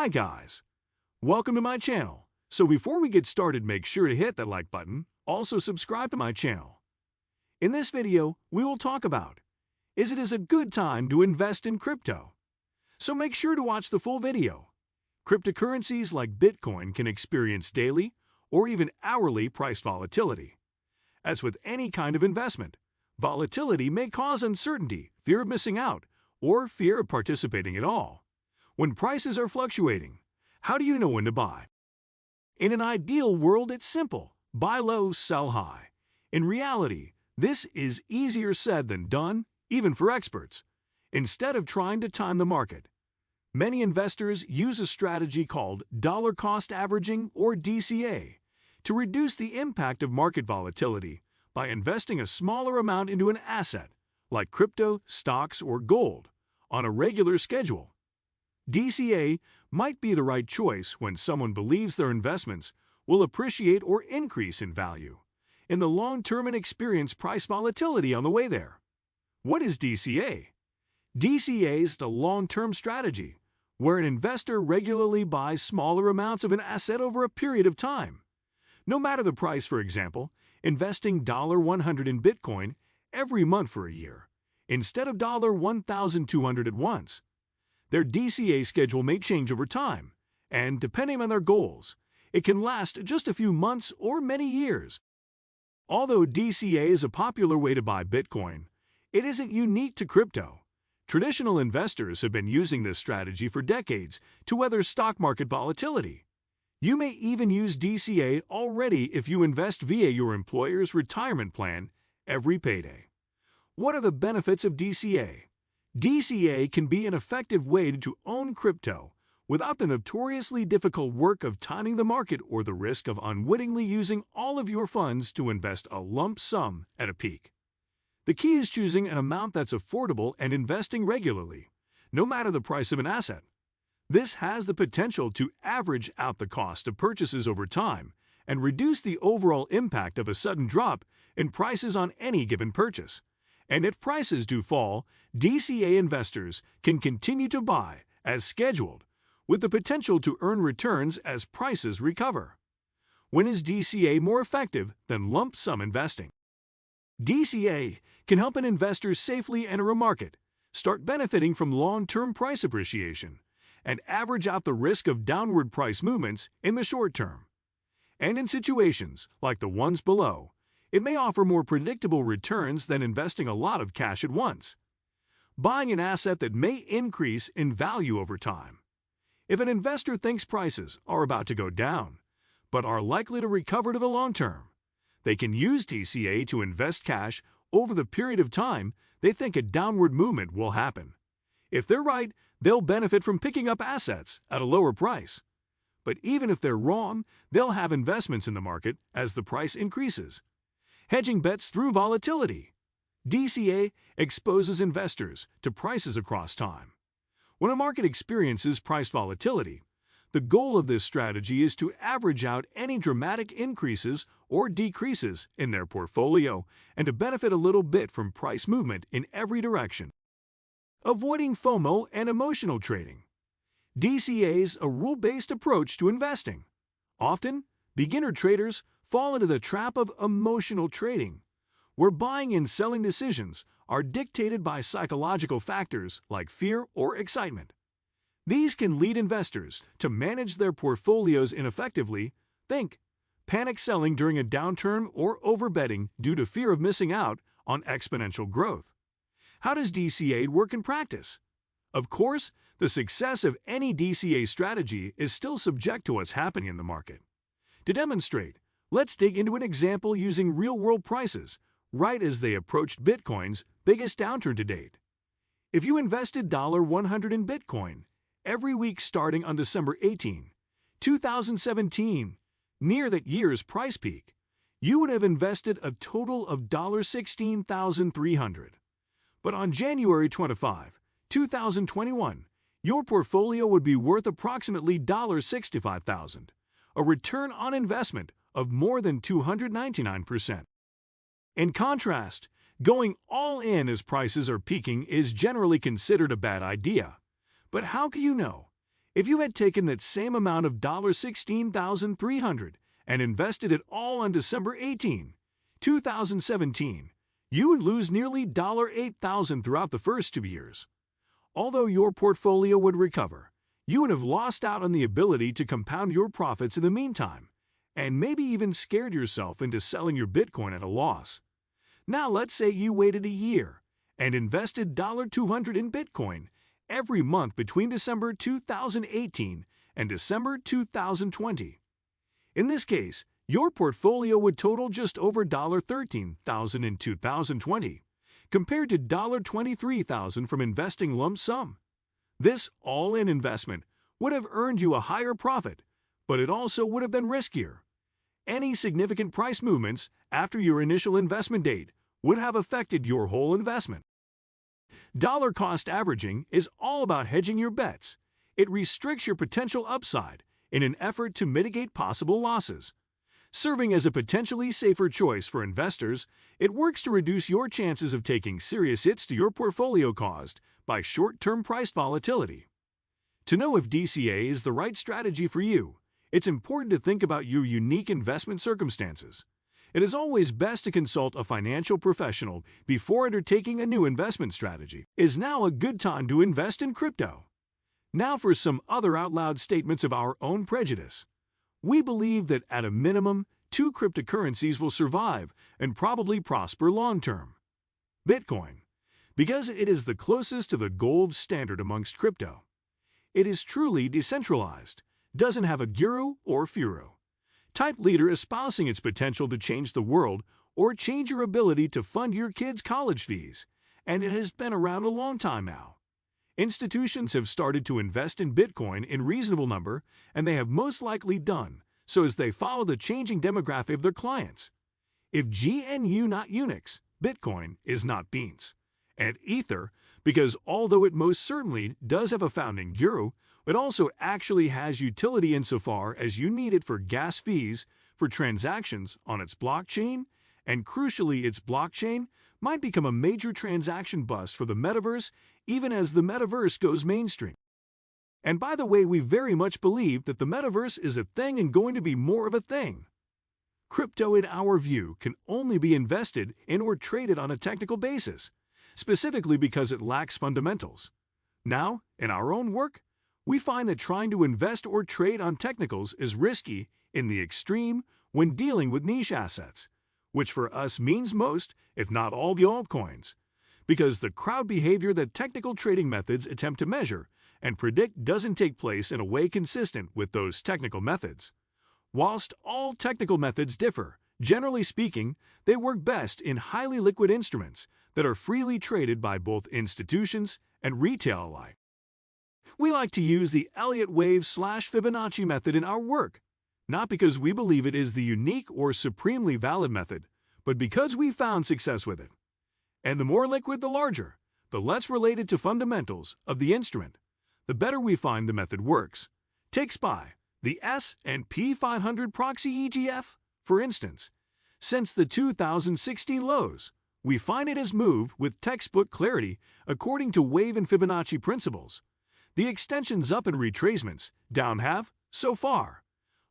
Hi guys, welcome to my channel. So before we get started, make sure to hit that like button, also subscribe to my channel. In this video, we will talk about, is it a good time to invest in crypto? So make sure to watch the full video. Cryptocurrencies like Bitcoin can experience daily or even hourly price volatility. As with any kind of investment, volatility may cause uncertainty, fear of missing out, or fear of participating at all. When prices are fluctuating, how do you know when to buy? In an ideal world, it's simple. Buy low, sell high. In reality, this is easier said than done, even for experts. Instead of trying to time the market, many investors use a strategy called dollar cost averaging, or DCA, to reduce the impact of market volatility by investing a smaller amount into an asset, like crypto, stocks, or gold, on a regular schedule. DCA might be the right choice when someone believes their investments will appreciate or increase in value in the long term and experience price volatility on the way there. What is DCA? DCA is a long-term strategy where an investor regularly buys smaller amounts of an asset over a period of time. No matter the price, for example, investing $100 in Bitcoin every month for a year, instead of $1,200 at once. Their DCA schedule may change over time, and depending on their goals, it can last just a few months or many years. Although DCA is a popular way to buy Bitcoin, it isn't unique to crypto. Traditional investors have been using this strategy for decades to weather stock market volatility. You may even use DCA already if you invest via your employer's retirement plan every payday. What are the benefits of DCA? DCA can be an effective way to own crypto without the notoriously difficult work of timing the market or the risk of unwittingly using all of your funds to invest a lump sum at a peak. The key is choosing an amount that's affordable and investing regularly, no matter the price of an asset. This has the potential to average out the cost of purchases over time and reduce the overall impact of a sudden drop in prices on any given purchase. And if prices do fall, DCA investors can continue to buy as scheduled, with the potential to earn returns as prices recover. When is DCA more effective than lump sum investing? DCA can help an investor safely enter a market, start benefiting from long-term price appreciation, and average out the risk of downward price movements in the short term. And in situations like the ones below, it may offer more predictable returns than investing a lot of cash at once. Buying an asset that may increase in value over time. If an investor thinks prices are about to go down, but are likely to recover to the long term, they can use DCA to invest cash over the period of time they think a downward movement will happen. If they're right, they'll benefit from picking up assets at a lower price. But even if they're wrong, they'll have investments in the market as the price increases. Hedging bets through volatility. DCA exposes investors to prices across time. When a market experiences price volatility, the goal of this strategy is to average out any dramatic increases or decreases in their portfolio and to benefit a little bit from price movement in every direction. Avoiding FOMO and emotional trading. DCA is a rule-based approach to investing. Often, beginner traders fall into the trap of emotional trading, where buying and selling decisions are dictated by psychological factors like fear or excitement. These can lead investors to manage their portfolios ineffectively. Think panic selling during a downturn or overbetting due to fear of missing out on exponential growth. How does DCA work in practice? Of course, the success of any DCA strategy is still subject to what's happening in the market. To demonstrate, let's dig into an example using real-world prices right as they approached Bitcoin's biggest downturn to date. If you invested $100 in Bitcoin every week starting on December 18, 2017, near that year's price peak, you would have invested a total of $16,300. But on January 25, 2021, your portfolio would be worth approximately $65,000, a return on investment of more than 299%. In contrast, going all in as prices are peaking is generally considered a bad idea. But how can you know If you had taken that same amount of $16,300 and invested it all on December 18, 2017, you would lose nearly $8,000 throughout the first 2 years. Although your portfolio would recover, you would have lost out on the ability to compound your profits in the meantime, and maybe even scared yourself into selling your Bitcoin at a loss. Now let's say you waited a year and invested $200 in Bitcoin every month between December 2018 and December 2020. In this case, your portfolio would total just over $13,000 in 2020, compared to $23,000 from investing lump sum. This all-in investment would have earned you a higher profit, but it also would have been riskier. Any significant price movements after your initial investment date would have affected your whole investment. Dollar cost averaging is all about hedging your bets. It restricts your potential upside in an effort to mitigate possible losses. Serving as a potentially safer choice for investors, it works to reduce your chances of taking serious hits to your portfolio caused by short-term price volatility. To know if DCA is the right strategy for you, it's important to think about your unique investment circumstances. It is always best to consult a financial professional before undertaking a new investment strategy. Is now a good time to invest in crypto? Now for some other out-loud statements of our own prejudice. We believe that at a minimum, 2 cryptocurrencies will survive and probably prosper long-term. Bitcoin, because it is the closest to the gold standard amongst crypto. It is truly decentralized, doesn't have a guru or pharaoh type leader espousing its potential to change the world or change your ability to fund your kids' college fees, and it has been around a long time now. Institutions have started to invest in Bitcoin in reasonable number, and they have most likely done so as they follow the changing demographic of their clients. If GNU not Unix, Bitcoin is not beans. And Ether, because although it most certainly does have a founding guru, it also actually has utility insofar as you need it for gas fees for transactions on its blockchain, and crucially its blockchain might become a major transaction bust for the metaverse even as the metaverse goes mainstream. And by the way, we very much believe that the metaverse is a thing and going to be more of a thing. Crypto, in our view, can only be invested in or traded on a technical basis, specifically because it lacks fundamentals. Now, in our own work, we find that trying to invest or trade on technicals is risky in the extreme when dealing with niche assets, which for us means most, if not all, the altcoins, because the crowd behavior that technical trading methods attempt to measure and predict doesn't take place in a way consistent with those technical methods. Whilst all technical methods differ, generally speaking, they work best in highly liquid instruments that are freely traded by both institutions and retail alike. We like to use the Elliott Wave/Fibonacci method in our work, not because we believe it is the unique or supremely valid method, but because we found success with it. And the more liquid, the larger, the less related to fundamentals of the instrument, the better we find the method works. Take SPY, the S&P 500 proxy ETF, for instance. Since the 2016 lows, we find it has moved with textbook clarity according to Wave and Fibonacci principles. The extensions up and retracements down have, so far.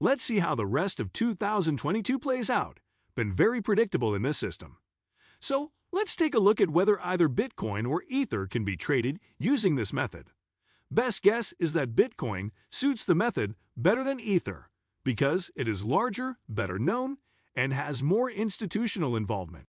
Let's see how the rest of 2022 plays out. Been very predictable in this system. So let's take a look at whether either Bitcoin or Ether can be traded using this method. Best guess is that Bitcoin suits the method better than Ether because it is larger, better known, and has more institutional involvement.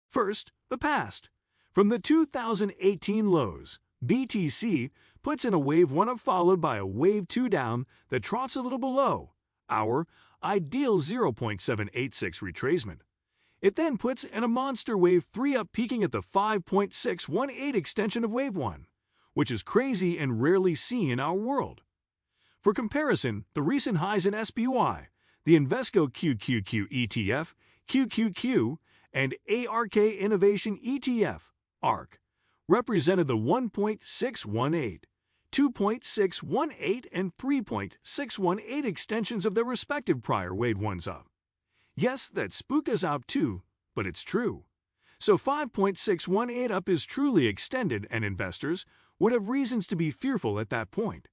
First, the past. From the 2018 lows, BTC puts in a wave 1 up followed by a wave 2 down that trots a little below our ideal 0.786 retracement. It then puts in a monster wave 3 up peaking at the 5.618 extension of wave 1, which is crazy and rarely seen in our world. For comparison, the recent highs in SPY, the Invesco QQQ ETF, QQQ, and ARK Innovation ETF, ARK, represented the 1.618, 2.618, and 3.618 extensions of their respective prior wave 1s up. Yes, that spooked us out too, but it's true. So 5.618 up is truly extended and investors would have reasons to be fearful at that point.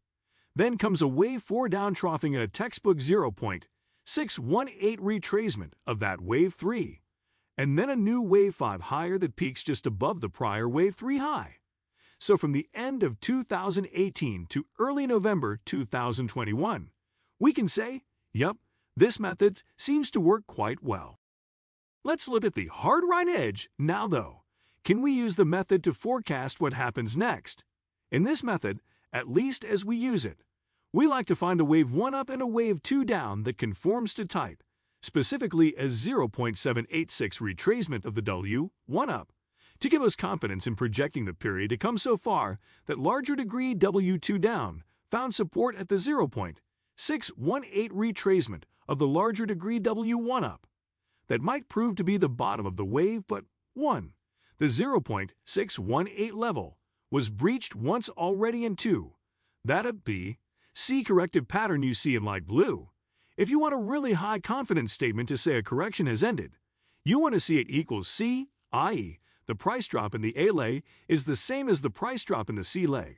Then comes a wave 4 downtroughing at a textbook 0.618 retracement of that wave 3, and then a new wave 5 higher that peaks just above the prior wave 3 high. So from the end of 2018 to early November 2021, we can say, yup, this method seems to work quite well. Let's look at the hard right edge now though. Can we use the method to forecast what happens next? In this method, at least as we use it, we like to find a wave 1 up and a wave 2 down that conforms to type, specifically a 0.786 retracement of the W1 up, to give us confidence in projecting the period to come so far that larger degree W2 down found support at the 0.618 retracement of the larger degree W1 up. That might prove to be the bottom of the wave, but 1. The 0.618 level was breached once already, and 2. That'd be C corrective pattern you see in light blue. If you want a really high confidence statement to say a correction has ended, you want to see it equals C, i.e., the price drop in the A leg is the same as the price drop in the C leg.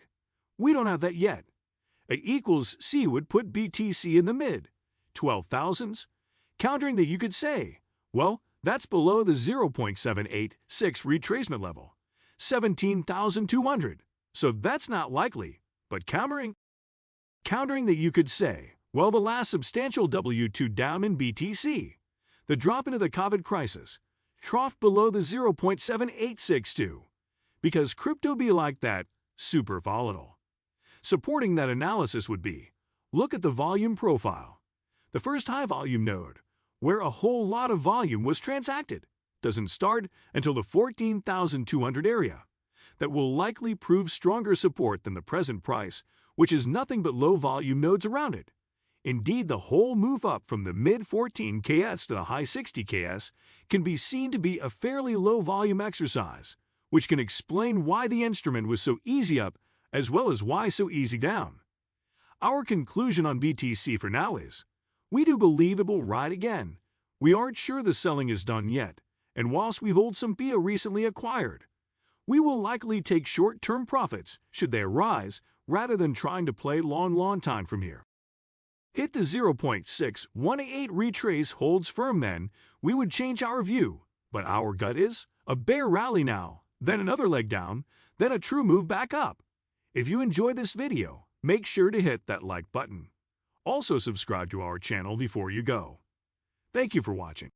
We don't have that yet. A equals C would put BTC in the mid 12,000s, countering that you could say, well, that's below the 0.786 retracement level, 17,200, so that's not likely, but countering that you could say, well, the last substantial W2 down in BTC, the drop into the COVID crisis, troughed below the 0.7862, because crypto be like that, super volatile. Supporting that analysis would be, look at the volume profile. The first high volume node, where a whole lot of volume was transacted, doesn't start until the 14,200 area. That will likely prove stronger support than the present price, which is nothing but low volume nodes around it. Indeed, the whole move up from the mid-14 KS to the high 60 KS can be seen to be a fairly low volume exercise, which can explain why the instrument was so easy up as well as why so easy down. Our conclusion on BTC for now is, we do believe it will ride again. We aren't sure the selling is done yet, and whilst we hold some BIA recently acquired, we will likely take short-term profits should they arise rather than trying to play long time from here. Hit the 0.618 retrace holds firm, then we would change our view, but our gut is a bear rally now, then another leg down, then a true move back up. If you enjoyed this video, make sure to hit that like button. Also subscribe to our channel before you go. Thank you for watching.